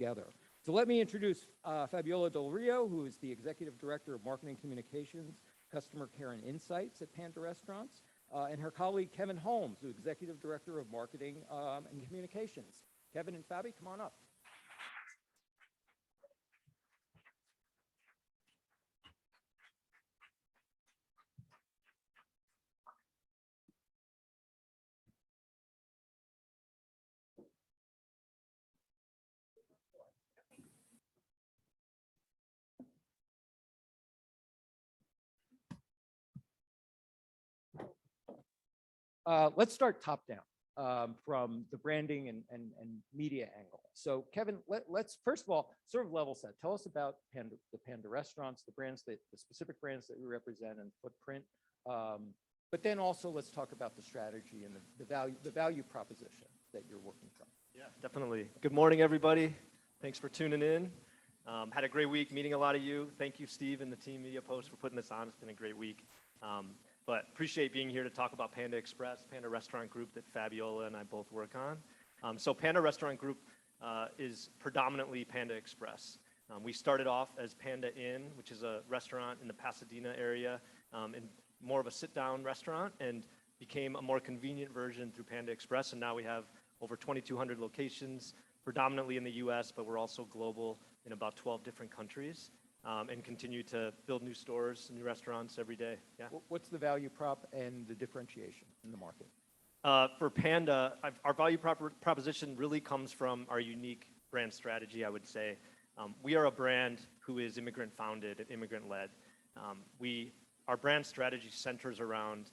together. So let me introduce Fabiola Del Rio, who is the Executive Director of Marketing Communications, Customer Care and Insights at Panda Restaurants, and her colleague Kevin Holmes, who is Executive Director of Marketing and Communications. Kevin and Fabi, come on up. Let's start top down from the branding and media angle. So Kevin, let's first of all sort of level set. Tell us about the Panda Restaurants, the specific brands that we represent and footprint. But then also let's talk about the strategy and the value proposition that you're working from. Yeah, definitely. Good morning, everybody. Thanks for tuning in. Had a great week meeting a lot of you. Thank you, Steve and the team MediaPost for putting this on. It's been a great week. But appreciate being here to talk about Panda Express, Panda Restaurant Group that Fabiola and I both work on. So Panda Restaurant Group is predominantly Panda Express. We started off as Panda Inn, which is a restaurant in the Pasadena area, and more of a sit-down restaurant, and became a more convenient version through Panda Express. And now we have over 2,200 locations, predominantly in the US, but we're also global in about 12 different countries. And continue to build new stores, new restaurants every day. Yeah. What's the value prop and the differentiation in the market? For Panda, our value proposition really comes from our unique brand strategy, I would say. We are a brand who is immigrant founded and immigrant led. Our brand strategy centers around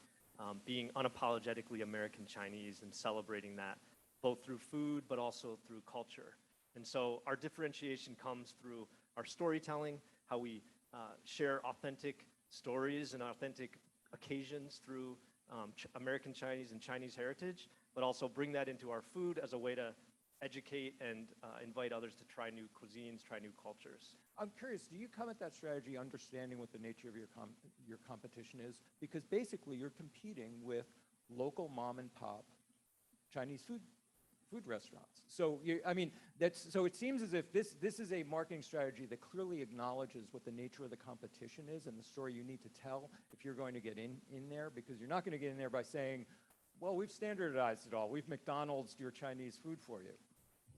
being unapologetically American Chinese and celebrating that both through food but also through culture. And so our differentiation comes through our storytelling, how we share authentic stories and authentic occasions through American Chinese and Chinese heritage, but also bring that into our food as a way to educate and invite others to try new cuisines, try new cultures. I'm curious, do you come at that strategy understanding what the nature of your competition is? Because basically you're competing with local mom and pop Chinese food restaurants. So so it seems as if this is a marketing strategy that clearly acknowledges what the nature of the competition is and the story you need to tell if you're going to get in there, because you're not going to get in there by saying, well, we've standardized it all. We've McDonald's your Chinese food for you.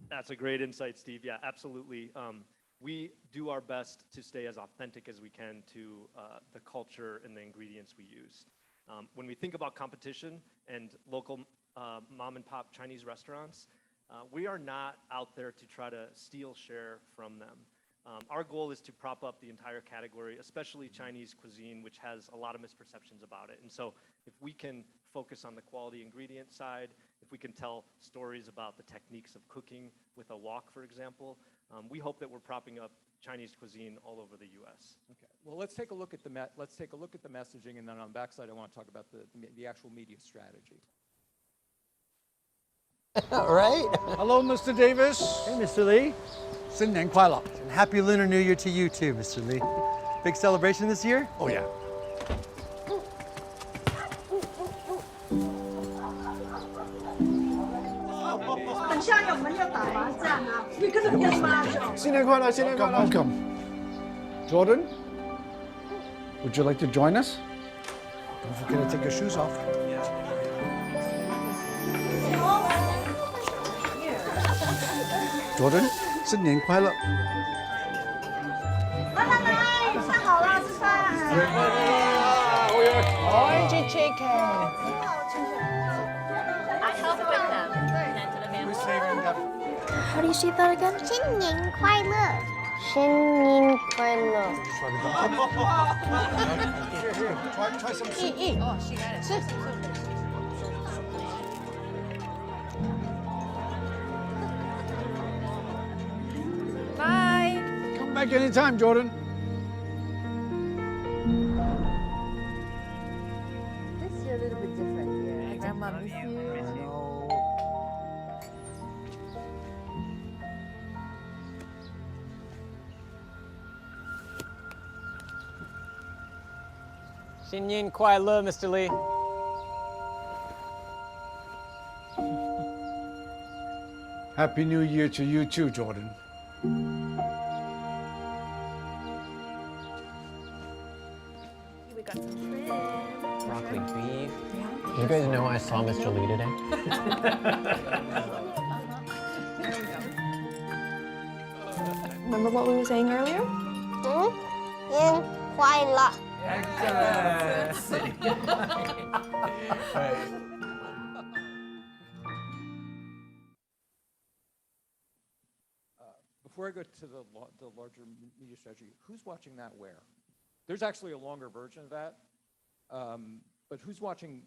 That's a great insight, Steve. Yeah, absolutely. We do our best to stay as authentic as we can to the culture and the ingredients we use. When we think about competition and local mom and pop Chinese restaurants, we are not out there to try to steal share from them. Our goal is to prop up the entire category, especially Chinese cuisine, which has a lot of misperceptions about it. And so if we can focus on the quality ingredient side, if we can tell stories about the techniques of cooking with a wok, for example, we hope that we're propping up Chinese cuisine all over the U.S. Okay. Well, let's take a look at the messaging, and then on the backside, I want to talk about the actual media strategy. All right. Hello, Mr. Davis. Hey, Mr. Lee. 新年快乐. And happy Lunar New Year to you too, Mr. Lee. Big celebration this year? Oh, yeah. Welcome. Jordan, would you like to join us? Don't forget to take your shoes off. Jordan, 新年快乐. Orange chicken. I help with them. How do you say that again? 新年快乐. 新年快乐. Try some soup. Eat. Oh, she got it. Soup. Bye. Come back anytime, Jordan. This year a little bit different here. Grandma miss you. No. 新年快乐, Mr. Lee. Happy New Year to you too, Jordan. We got some shrimp. Broccoli beef. Did you guys know I saw Mr. Lee today? Remember what we were saying earlier? 年快乐。 Before I go to the larger media strategy, who's watching that where? There's actually a longer version of that, but who's watching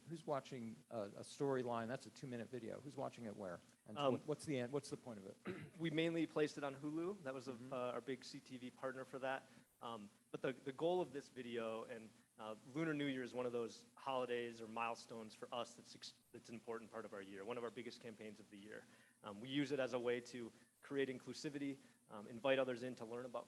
a storyline? That's a 2-minute video. Who's watching it where? And what's the end? What's the point of it? We mainly placed it on Hulu. That was our big CTV partner for that. But the goal of this video, and Lunar New Year is one of those holidays or milestones for us that's an important part of our year, one of our biggest campaigns of the year. We use it as a way to create inclusivity, invite others in to learn about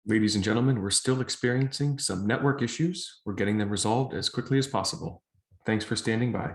Ladies and gentlemen, we're still experiencing some network issues. We're getting them resolved as quickly as possible. Thanks for standing by.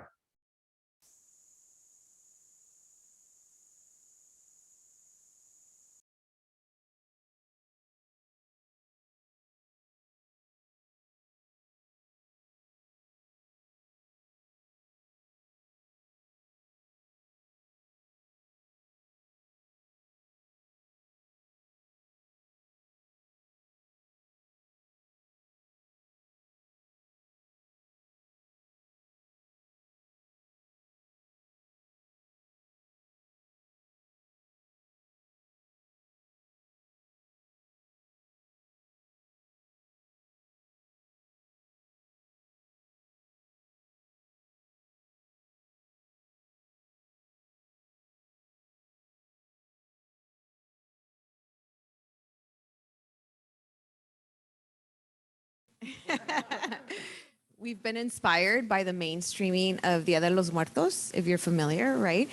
We've been inspired by the mainstreaming of Dia de los Muertos, if you're familiar, right?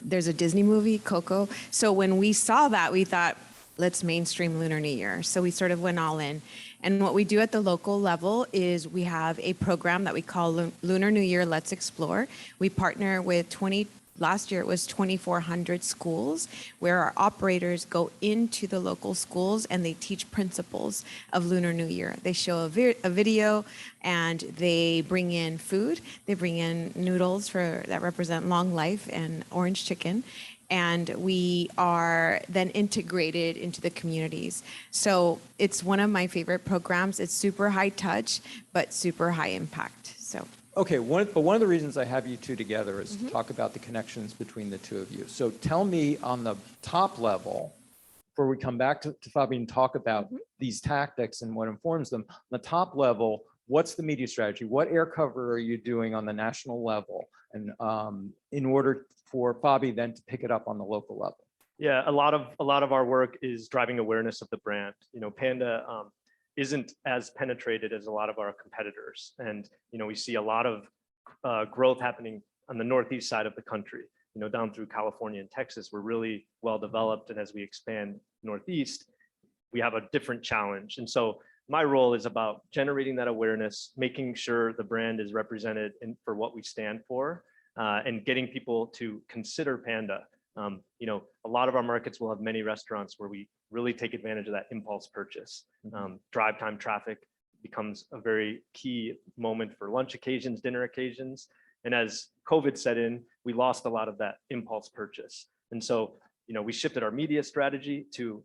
There's a Disney movie, Coco. So when we saw that, we thought, let's mainstream Lunar New Year. So we sort of went all in. And what we do at the local level is we have a program that we call Lunar New Year, Let's Explore. We partner with last year it was 2,400 schools where our operators go into the local schools and they teach principles of Lunar New Year. They show a video and they bring in food. They bring in noodles that represent long life and orange chicken. And we are then integrated into the communities. So it's one of my favorite programs. It's super high touch, but super high impact. So. Okay, one of the reasons I have you two together is to talk about the connections between the two of you. So tell me on the top level, before we come back to Fabi and talk about these tactics and what informs them, on the top level, what's the media strategy? What air cover are you doing on the national level? And in order for Fabi then to pick it up on the local level? Yeah, a lot of our work is driving awareness of the brand. You know, Panda isn't as penetrated as a lot of our competitors. And, you know, we see a lot of growth happening on the northeast side of the country, you know, down through California and Texas. We're really well developed. And as we expand northeast, we have a different challenge. And so my role is about generating that awareness, making sure the brand is represented for what we stand for, and getting people to consider Panda. You know, a lot of our markets will have many restaurants where we really take advantage of that impulse purchase. Drive time traffic becomes a very key moment for lunch occasions, dinner occasions. And as COVID set in, we lost a lot of that impulse purchase. And so, you know, we shifted our media strategy to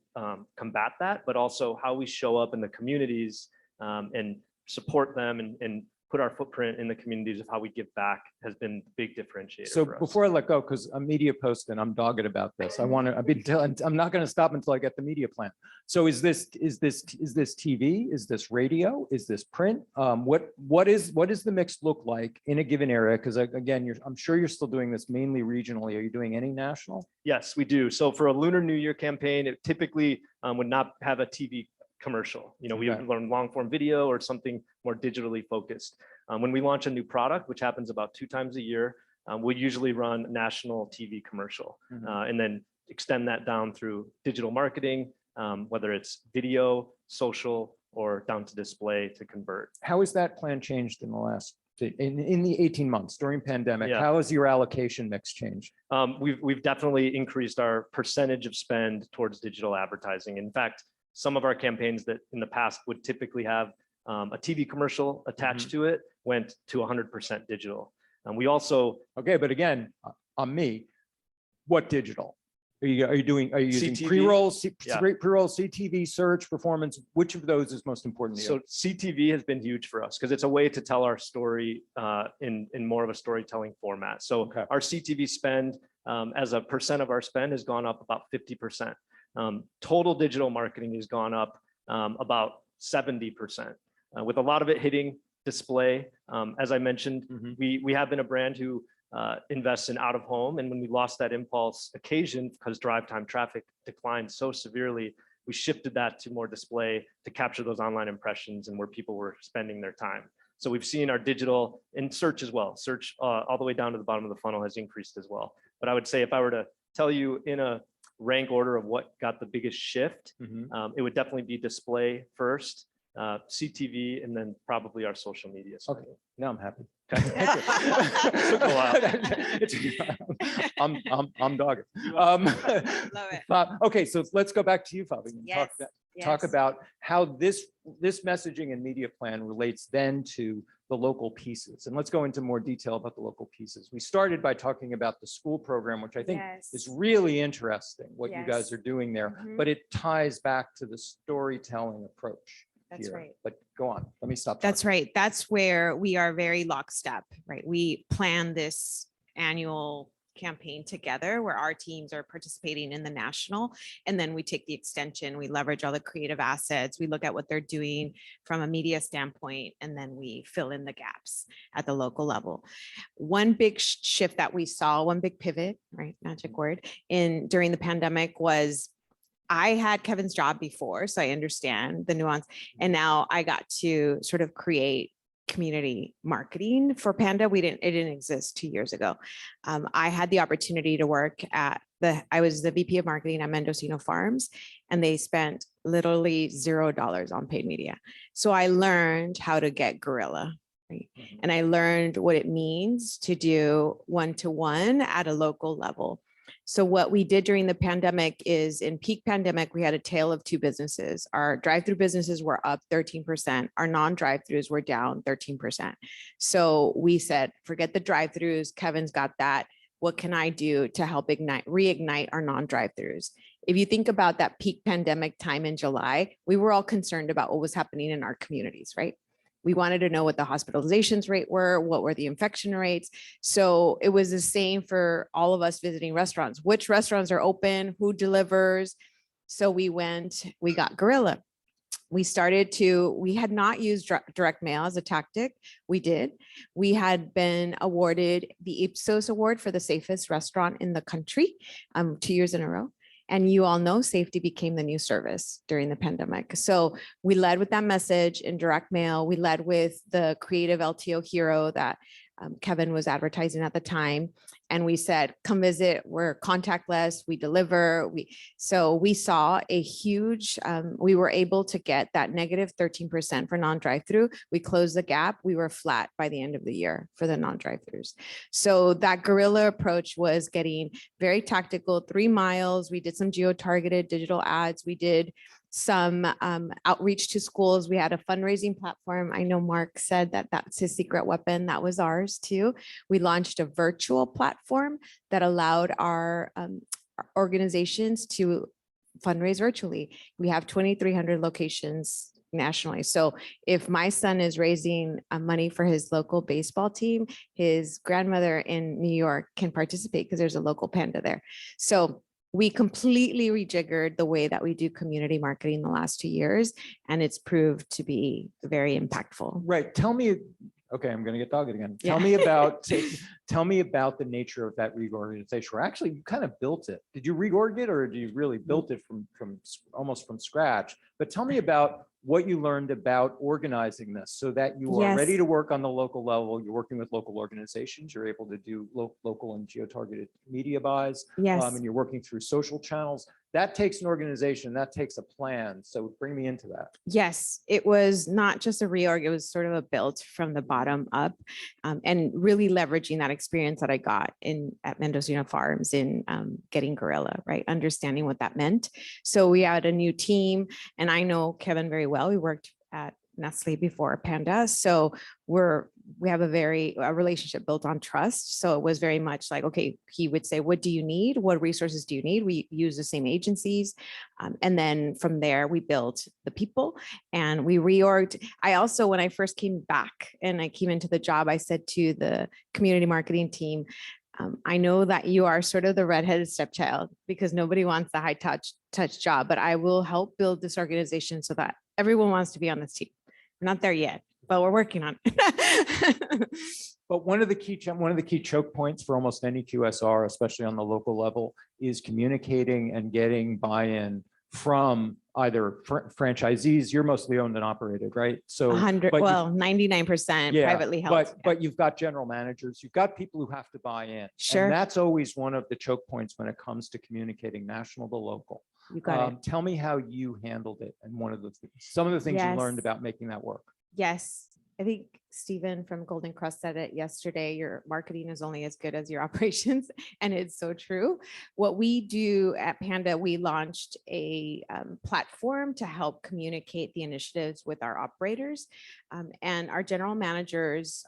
combat that, but also how we show up in the communities and support them and put our footprint in the communities of how we give back has been the big differentiator So for us. before I let go, because I'm MediaPost and I'm dogged about this, I'm not going to stop until I get the media plan. So is this TV? Is this radio? Is this print? What is the mix look like in a given area? Because again, I'm sure you're still doing this mainly regionally. Are you doing any national? Yes, we do. So for a Lunar New Year campaign, it typically would not have a TV commercial. We Okay. learn long form video or something more digitally focused. When we launch a new product, which happens about 2 times a year, we usually run a national TV commercial and then extend that down through digital marketing, whether it's video, social, or down to display to convert. How has that plan changed in the last, in the 18 months during pandemic? Yeah. How has your allocation mix changed? We've definitely increased our percentage of spend towards digital advertising. In fact, some of our campaigns that in the past would typically have a TV commercial attached to it went to 100% digital. We also, Okay, but again, on me, what digital? Are you using CTV? pre-roll, Yeah. pre-roll, CTV, search, performance? Which of those is most important to you? so CTV has been huge for us because it's a way to tell our story in more of a storytelling format. So Okay. our CTV spend as a percent of our spend has gone up about 50%. Total digital marketing has gone up about 70%, with a lot of it hitting display. As I mentioned, we have been a brand who invests in out of home, and when we lost that impulse occasion because drive time traffic declined so severely, we shifted that to more display to capture those online impressions and where people were spending their time. So we've seen our digital and search as well. Search all the way down to the bottom of the funnel has increased as well. But I would say if I were to tell you in a rank order of what got the biggest shift, it would definitely be display first, CTV, and then probably our social media. Okay, now I'm happy. Took a while. I'm dogged. Love it. Okay, so let's go back to you, Fabi. and Yes, Talk yes. about how this messaging and media plan relates then to the local pieces. And let's go into more detail about the local pieces. We started by talking about the school program, which I think Yes. is really interesting, what you guys Yes. are doing there, Mhm. but it ties back to the storytelling approach. That's here. right. But go on, let me stop. That's talking. right. That's where we are very lockstep, right? We plan this annual campaign together where our teams are participating in the national, and then we take the extension, we leverage all the creative assets, we look at what they're doing from a media standpoint, and then we fill in the gaps at the local level. One big shift that we saw, one big pivot, right, magic word, during the pandemic was I had Kevin's job before, so I understand the nuance. And now I got to sort of create community marketing for Panda. It didn't exist 2 years ago. I had the opportunity to work I was the VP of marketing at Mendocino Farms, and they spent literally $0 on paid media. So I learned how to get guerrilla. Right? And I learned what it means to do one-to-one at a local level. So what we did during the pandemic is in peak pandemic, we had a tale of two businesses. Our drive-through businesses were up 13%. Our non-drive-throughs were down 13%. So we said, forget the drive-throughs. Kevin's got that. What can I do to help reignite our non-drive-throughs? If you think about that peak pandemic time in July, we were all concerned about what was happening in our communities, right? We wanted to know what the hospitalizations rate were, what were the infection rates. So it was the same for all of us visiting restaurants. Which restaurants are open? Who delivers? So we got guerrilla. We had not used direct mail as a tactic. We did. We had been awarded the Ipsos Award for the safest restaurant in the country 2 years in a row. And you all know safety became the new service during the pandemic. So we led with that message in direct mail. We led with the creative LTO hero that Kevin was advertising at the time. And we said, come visit, we're contactless, we deliver. So we saw a huge, we were able to get that negative 13% for non-drive-through. We closed the gap. We were flat by the end of the year for the non-drive-throughs. So that guerrilla approach was getting very tactical, 3 miles. We did some geo-targeted digital ads. We did some outreach to schools. We had a fundraising platform. I know Mark said that that's his secret weapon. That was ours too. We launched a virtual platform that allowed our organizations to fundraise virtually. We have 2,300 locations nationally. So if my son is raising money for his local baseball team, his grandmother in New York can participate because there's a local panda there. So we completely rejiggered the way that we do community marketing the last 2 years, and it's proved to be very impactful. Right. Tell me, okay, I'm going to get dogged again. Yeah. Tell me about the nature of that reorganization. Or actually, you kind of built it. Did you reorg it, or did you really built it from almost from scratch? But tell me about what you learned about organizing this so that you are ready Yes. to work on the local level. You're working with local organizations. You're able to do local and geo-targeted media buys. Yes. And you're working through social channels. That takes an organization. That takes a plan. So bring me into that. Yes, it was not just a reorg, it was sort of a build from the bottom up, and really leveraging that experience that I got at Mendocino Farms in getting Gorilla, right? Understanding what that meant. So we had a new team, and I know Kevin very well. We worked at Nestle before Panda. So we have a relationship built on trust. So it was very much like, okay, he would say, what do you need? What resources do you need? We use the same agencies. And then from there, we built the people and we reorged. I also, when I first came back and I came into the job, I said to the community marketing team, I know that you are sort of the redheaded stepchild because nobody wants the high touch job, but I will help build this organization so that everyone wants to be on this team. We're not there yet, but we're working on it. But one of the key choke points for almost any QSR, especially on the local level, is communicating and getting buy-in from either franchisees. You're mostly owned and operated, right? So 99% privately held. But you've got general managers, you've got people who have to buy in. Sure. And that's always one of the choke points when it comes to communicating national to local. You got it. Tell me how you handled it and some of the things you learned Yes. about making that work. Yes. I think Stephen from Golden Crust said it yesterday, your marketing is only as good as your operations. And it's so true. What we do at Panda, we launched a platform to help communicate the initiatives with our operators. And our general managers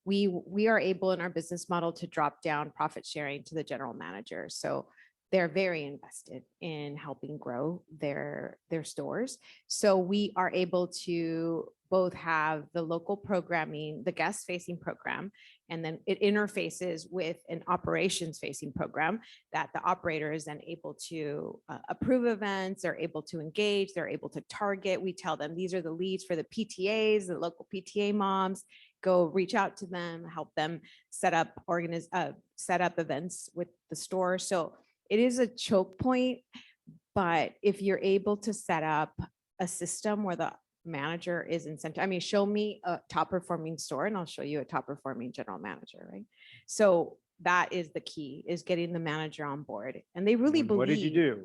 we are able in our business model to drop down profit sharing to the general manager. So they're very invested in helping grow their stores. So we are able to both have the local programming, the guest facing program, and then it interfaces with an operations facing program that the operator is then able to approve events, they're able to engage, they're able to target. We tell them these are the leads for the PTAs, the local PTA moms, go reach out to them, help them set up events with the store. So it is a choke point, but if you're able to set up a system where the manager is incentive, show me a top performing store and I'll show you a top performing general manager, right? So that is the key, is getting the manager on board. And they really believe. What did you do?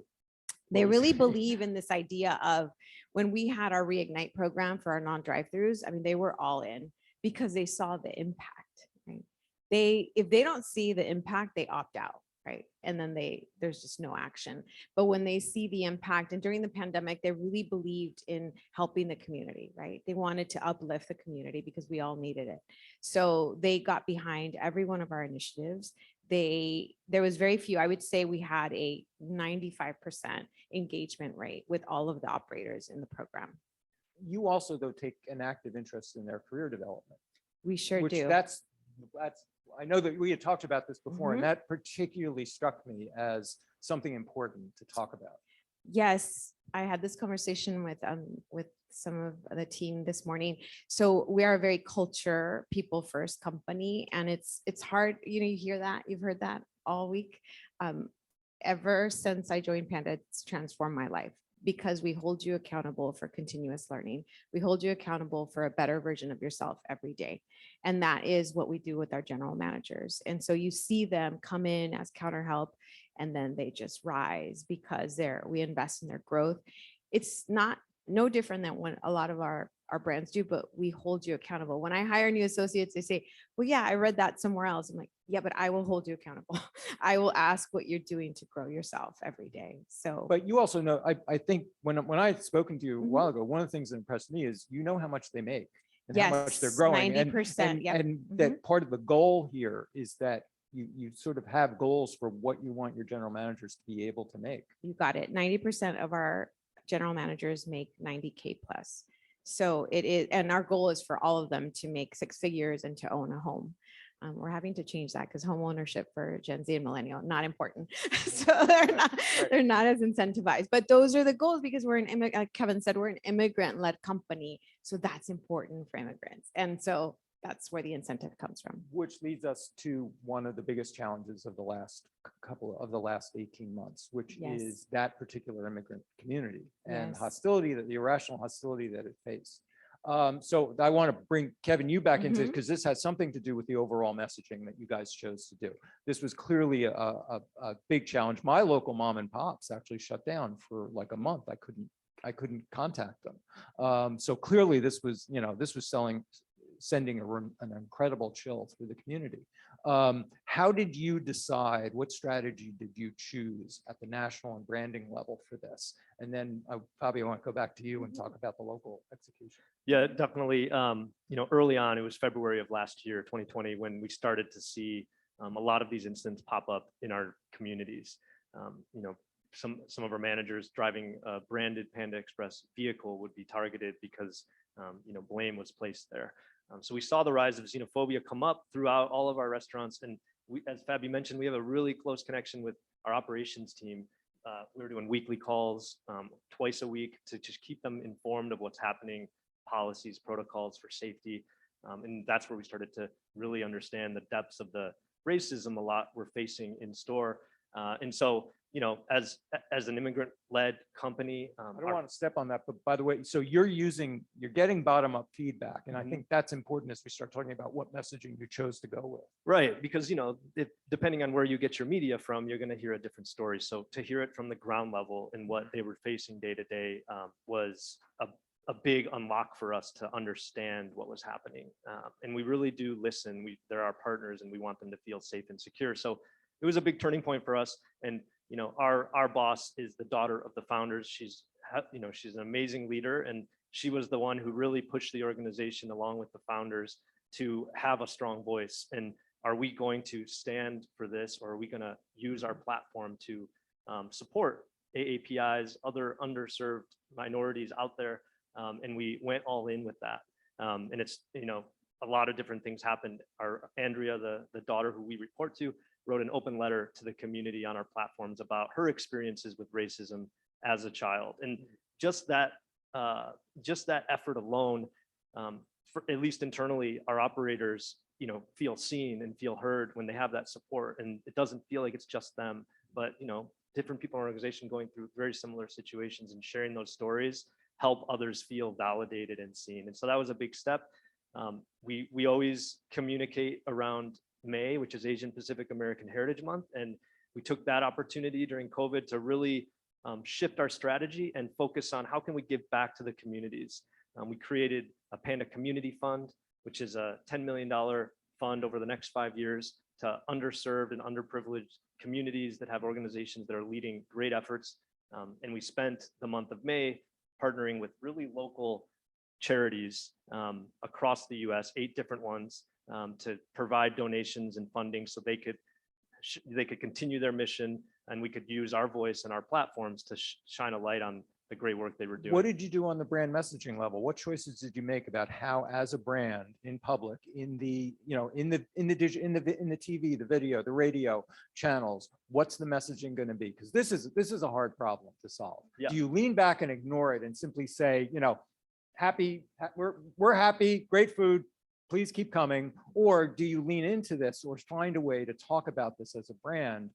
They really believe in this idea of when we had our Reignite program for our non-drive-throughs, they were all in because they saw the impact, right? If they don't see the impact, they opt out. Right. And then there's just no action. But when they see the impact, and during the pandemic, they really believed in helping the community, right? They wanted to uplift the community because we all needed it. So they got behind every one of our initiatives. There was very few, I would say we had a 95% engagement rate with all of the operators in the program. You also, though, take an active interest in their career development. We sure which do. That's I know that we had talked about this before, and that particularly struck me as something important to talk about. Yes, I had this conversation with some of the team this morning. So we are a very culture, people first company, and it's hard. You hear that, you've heard that all week. Ever since I joined Panda, it's transformed my life because we hold you accountable for continuous learning. We hold you accountable for a better version of yourself every day. And that is what we do with our general managers. And so you see them come in as counter help, and then they just rise because we invest in their growth. It's no different than what a lot of our brands do, but we hold you accountable. When I hire new associates, they say, well, yeah, I read that somewhere else. I'm like, yeah, but I will hold you accountable. I will ask what you're doing to grow yourself every day. So, but you also know, I think when I had spoken to you a while ago, one of the things that impressed me is how much they make and how much they're growing. 90%. And that part of the goal here is that you sort of have goals for what you want your general managers to be able to make. You got it. 90% of our general managers make 90K plus. So it is, and our goal is for all of them to make 6 figures and to own a home. We're having to change that because home ownership for Gen Z and millennial, not important. So they're not as incentivized, but those are the goals because we're like Kevin said, we're an immigrant-led company. So that's important for immigrants. And so that's where the incentive comes from. Which leads us to one of the biggest challenges of the last 18 months, which Yes. is that particular immigrant community and Yes. hostility, the irrational hostility that it faced. So I want to bring Kevin you back into it because this has something to do with the overall messaging that you guys chose to do. This was clearly a big challenge. My local mom and pops actually shut down for like a month. I couldn't contact them. So clearly this was, this was sending an incredible chill through the community. How did you decide, what strategy did you choose at the national and branding level for this? And then Fabio, I want to go back to you and talk about the local execution. Yeah, definitely. Early on, it was February of last year, 2020, when we started to see a lot of these incidents pop up in our communities. Some of our managers driving a branded Panda Express vehicle would be targeted because blame was placed there. So we saw the rise of xenophobia come up throughout all of our restaurants. And we, as Fabi mentioned, we have a really close connection with our operations team. We were doing weekly calls twice a week to just keep them informed of what's happening, policies, protocols for safety. And that's where we started to really understand the depths of the racism a lot we're facing in store. And so, as an immigrant-led company, I don't want to step on that, but by the way, so you're getting bottom-up feedback, and I think that's important as we start talking about what messaging you chose to go with. Right, because depending on where you get your media from, you're going to hear a different story. So to hear it from the ground level and what they were facing day to day was a big unlock for us to understand what was happening. And we really do listen. They're our partners, and we want them to feel safe and secure. So it was a big turning point for us. And our boss is the daughter of the founders. She's an amazing leader, and she was the one who really pushed the organization along with the founders to have a strong voice. And are we going to stand for this, or are we going to use our platform to support AAPIs, other underserved minorities out there? And we went all in with that. And it's, a lot of different things happened. Andrea, the daughter who we report to, wrote an open letter to the community on our platforms about her experiences with racism as a child. And just that effort alone, for at least internally, our operators, feel seen and feel heard when they have that support. And it doesn't feel like it's just them, but, different people in our organization going through very similar situations and sharing those stories help others feel validated and seen. And so that was a big step. We always communicate around May, which is Asian Pacific American Heritage Month. And we took that opportunity during COVID to really shift our strategy and focus on how can we give back to the communities. We created a Panda Community Fund, which is a $10 million fund over the next 5 years to underserved and underprivileged communities that have organizations that are leading great efforts. And we spent the month of May partnering with really local charities across the US, 8 different ones, to provide donations and funding so they could continue their mission, and we could use our voice and our platforms to shine a light on the great work they were doing. What did you do on the brand messaging level? What choices did you make about how, as a brand in public, in the TV, the video, the radio channels, what's the messaging going to be? Because this is a hard problem to solve. Yeah. Do you lean back and ignore it and simply say, we're happy, great food, please keep coming? Or do you lean into this or find a way to talk about this as a brand?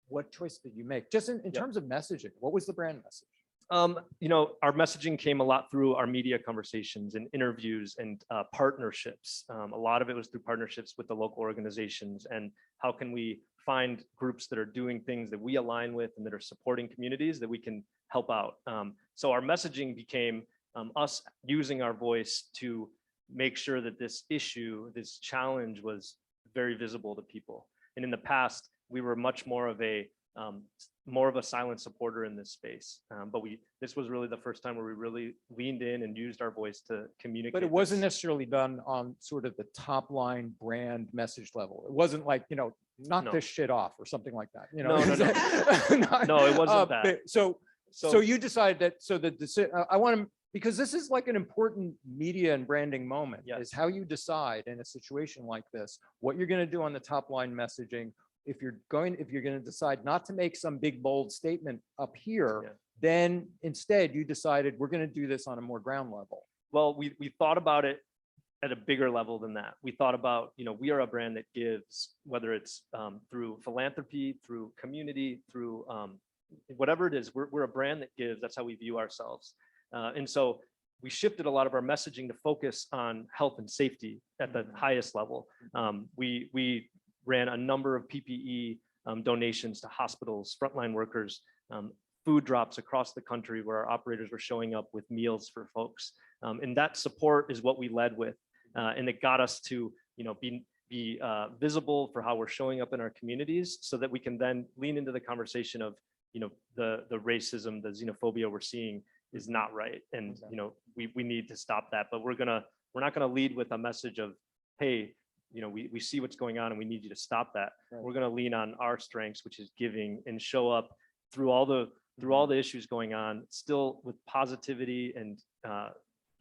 What choice did you make? Just in terms of messaging, what was the brand message? Our messaging came a lot through our media conversations and interviews and partnerships. A lot of it was through partnerships with the local organizations, and how can we find groups that are doing things that we align with and that are supporting communities that we can help out. So our messaging became us using our voice to make sure that this issue, this challenge, was very visible to people. And in the past, we were much more of a silent supporter in this space. But this was really the first time where we really leaned in and used our voice to communicate. But it wasn't necessarily done on sort of the top line brand message level. It wasn't like, knock this shit off or something like that. No, it wasn't that. So you decided that, so I want to, because this is like an important media and branding moment, Yes. is how you decide in a situation like this, what you're going to do on the top line messaging. If you're going to decide not to make some big, bold statement up here, Yeah. then instead you decided we're going to do this on a more ground level. Well, we thought about it at a bigger level than that. We thought about, we are a brand that gives, whether it's through philanthropy, through community, through whatever it is, we're a brand that gives. That's how we view ourselves. And so we shifted a lot of our messaging to focus on health and safety at the highest level. We ran a number of PPE donations to hospitals, frontline workers, food drops across the country where our operators were showing up with meals for folks. And that support is what we led with. And it got us to, be visible for how we're showing up in our communities so that we can then lean into the conversation of, the racism, the xenophobia we're seeing is not right. And, we need to stop that, but we're not gonna lead with a message of, hey, we see what's going on and we need you to stop that. Right. We're gonna lean on our strengths, which is giving, and show up through all the issues going on, still with positivity and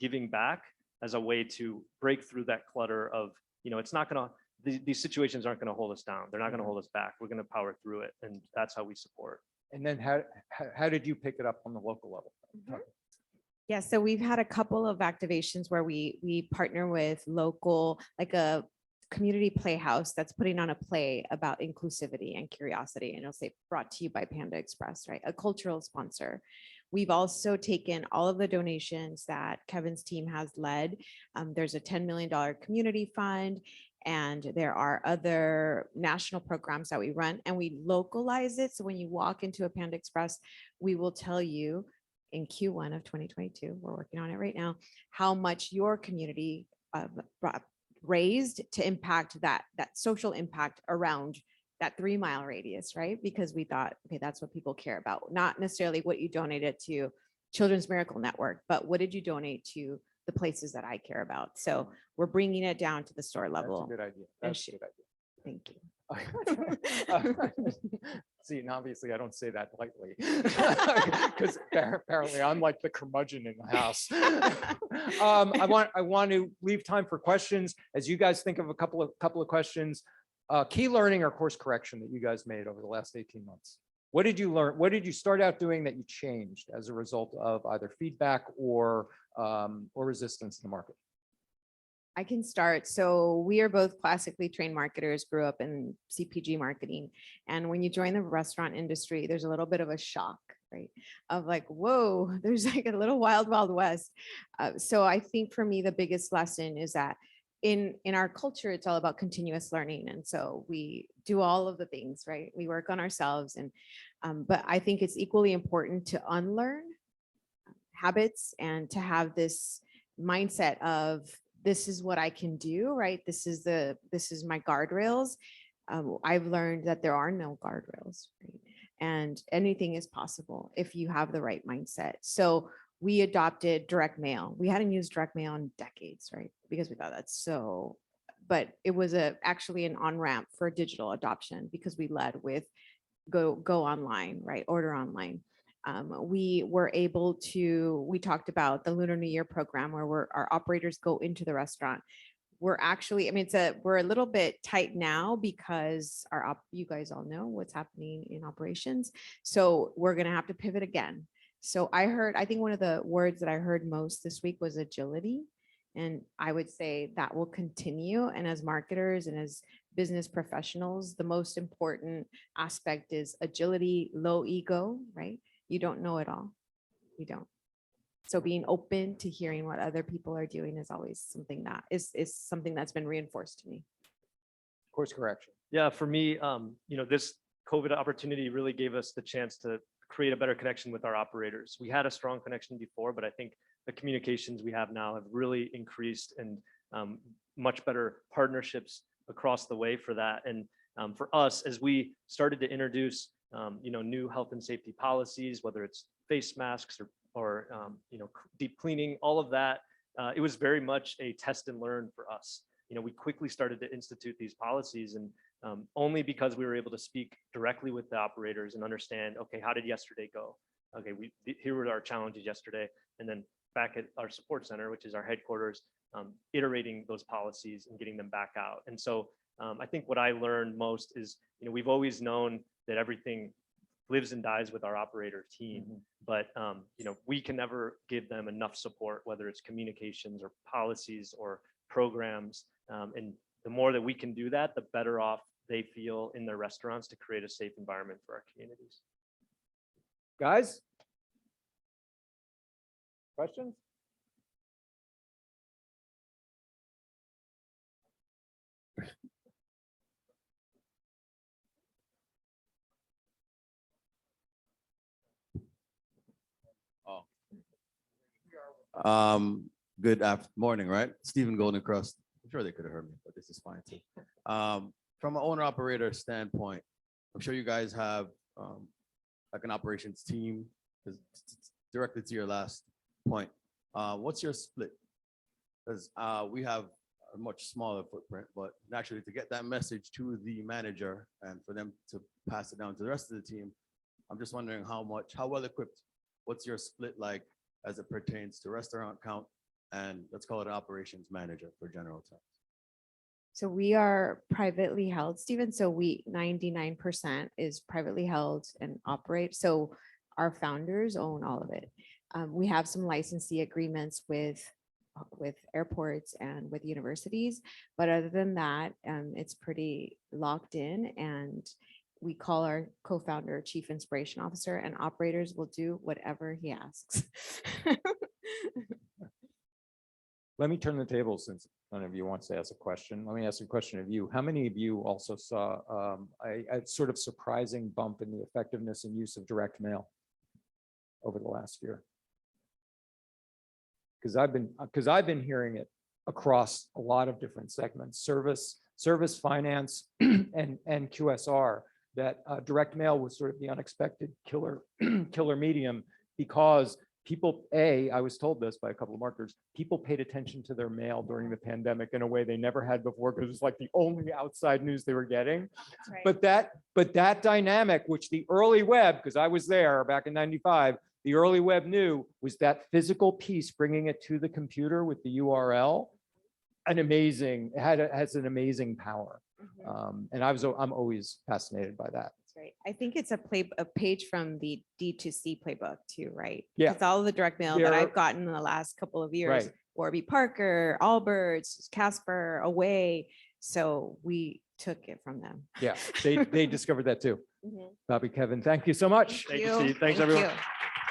giving back as a way to break through that clutter of, it's not gonna, these situations aren't gonna hold us down. They're not gonna hold us back. We're gonna power through it. And that's how we support. And then how did you pick it up on the local level? Yeah, so we've had a couple of activations where we partner with local, like a community playhouse that's putting on a play about inclusivity and curiosity, and it'll say brought to you by Panda Express, right? A cultural sponsor. We've also taken all of the donations that Kevin's team has led. There's a $10 million community fund, and there are other national programs that we run, and we localize it. So when you walk into a Panda Express, we will tell you in Q1 of 2022, we're working on it right now, how much your community raised to impact that social impact around that 3-mile radius, right? Because we thought, okay, that's what people care about. Not necessarily what you donated to Children's Miracle Network, but what did you donate to the places that I care about? So we're bringing it down to the store level. That's a good idea. And That's a good idea. Thank you. See, and obviously I don't say that lightly because apparently I'm like the curmudgeon in the house. I want to leave time for questions as you guys think of a couple of questions. Key learning or course correction that you guys made over the last 18 months. What did you learn? What did you start out doing that you changed as a result of either feedback or resistance in the market? I can start. So we are both classically trained marketers, grew up in CPG marketing. And when you join the restaurant industry, there's a little bit of a shock, right? Of like, whoa, there's like a little wild, wild west. So I think for me, the biggest lesson is that in our culture, it's all about continuous learning. And so we do all of the things, right? We work on ourselves. And but I think it's equally important to unlearn habits and to have this mindset of, this is what I can do, right? This is my guardrails. I've learned that there are no guardrails, right? And anything is possible if you have the right mindset. So we adopted direct mail. We hadn't used direct mail in decades, right? Because we thought that's so, but it was actually an on-ramp for digital adoption because we led with go online, right? Order online. We were able to, we talked about the Lunar New Year program where our operators go into the restaurant. We're actually, I mean, we're a little bit tight now because you guys all know what's happening in operations. So we're going to have to pivot again. So I think one of the words that I heard most this week was agility. And I would say that will continue. And as marketers and as business professionals, the most important aspect is agility, low ego, right? You don't know it all. You don't. So being open to hearing what other people are doing is always something that is something that's been reinforced to me. Course correction. Yeah, for me, this COVID opportunity really gave us the chance to create a better connection with our operators. We had a strong connection before, but I think the communications we have now have really increased and much better partnerships across the way for that. And for us, as we started to introduce new health and safety policies, whether it's face masks or deep cleaning, all of that, it was very much a test and learn for us. We quickly started to institute these policies, and only because we were able to speak directly with the operators and understand, okay, how did yesterday go? okay, here were our challenges yesterday. And then back at our support center, which is our headquarters, iterating those policies and getting them back out. And so I think what I learned most is, we've always known that everything lives and dies with our operator team, but we can never give them enough support, whether it's communications or policies or programs. And the more that we can do that, the better off they feel in their restaurants to create a safe environment for our communities. Guys? Questions? Good morning, right? Stephen Goldencrust. I'm sure they could have heard me, but this is fine too. From an owner operator standpoint, I'm sure you guys have like an operations team. Directly to your last point, what's your split? Because we have a much smaller footprint, but naturally to get that message to the manager and for them to pass it down to the rest of the team, I'm just wondering how well equipped, what's your split like as it pertains to restaurant count and let's call it an operations manager for general terms? So we are privately held, Stephen. So 99% is privately held and operate. So our founders own all of it. We have some licensee agreements with airports and with universities, but other than that, it's pretty locked in, and we call our co-founder Chief Inspiration Officer, and operators will do whatever he asks. Let me turn the table since none of you wants to ask a question. Let me ask a question of you. How many of you also saw a sort of surprising bump in the effectiveness and use of direct mail over the last year? Because I've been hearing it across a lot of different segments, service, finance, and QSR, that direct mail was sort of the unexpected killer medium, because people, I was told this by a couple of marketers, people paid attention to their mail during the pandemic in a way they never had before, because it was like the only outside news they were getting. Right. But that dynamic, which the early web, because I was there back in '95, the early web knew, was that physical piece, bringing it to the computer with the URL, has an amazing power. And I'm always fascinated by that. That's right. I think it's a page from the D2C playbook too, right? Yeah. It's all the direct mail that I've gotten in the last couple of years. Right. Warby Parker, Allbirds, Casper, Away. So we took it from them. Yeah, they discovered that too. Bobby, Kevin, thank you so much. Thank you, Steve. Thanks, everyone. You.